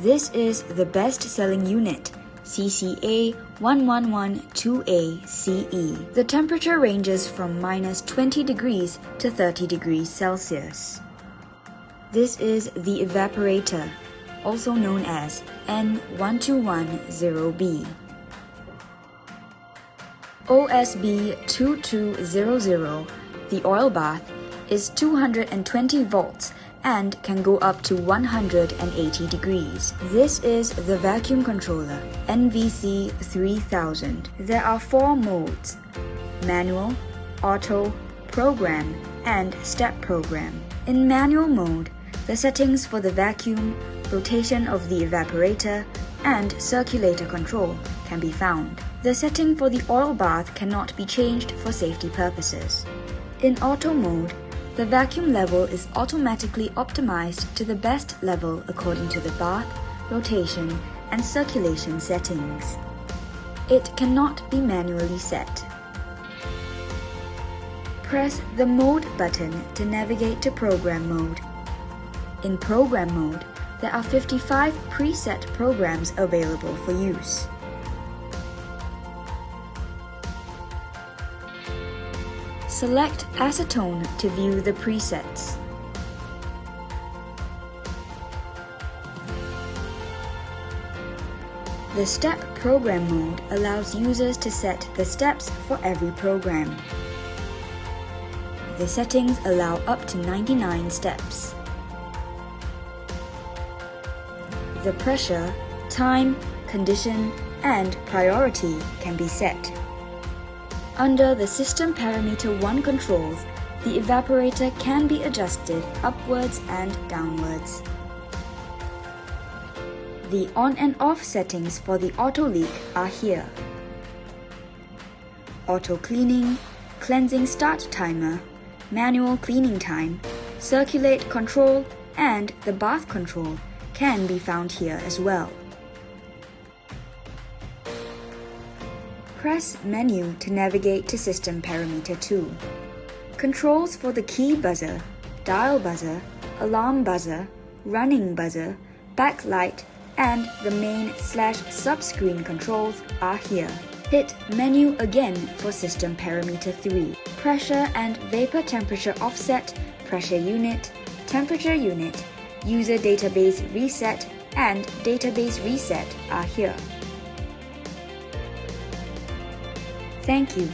This is the best-selling unit, CCA-1112A CE. The temperature ranges from -20 degrees to 30 degrees Celsius. This is the evaporator, also known as N-1210B. OSB 2200, the oil bath, is 220 volts and can go up to 180 degrees. This is the vacuum controller, NCV-3000. There are 4 modes: manual, auto, program, and step program. In manual mode, the settings for the vacuum, rotation of the evaporator, and circulator control can be found. The setting for the oil bath cannot be changed for safety purposes. In auto mode, the vacuum level is automatically optimized to the best level according to the bath, rotation, and circulation settings. It cannot be manually set. Press the Mode button to navigate to Program mode. In Program mode, there are 55 preset programs available for use. Select Acetone to view the presets. The Step Program mode allows users to set the steps for every program. The settings allow up to 99 steps. The pressure, time, condition, and priority can be set. Under the System Parameter 1 controls, the evaporator can be adjusted upwards and downwards. The on and off settings for the auto leak are here. Auto cleaning, cleansing start timer, manual cleaning time, circulate control, and the bath control can be found here as well. Press Menu to navigate to System Parameter 2. Controls for the key buzzer, dial buzzer, alarm buzzer, running buzzer, backlight, and the main/subscreen controls are here. Hit Menu again for System Parameter 3. Pressure and vapor temperature offset, pressure unit, temperature unit, user database reset, and database reset are here. Thank you.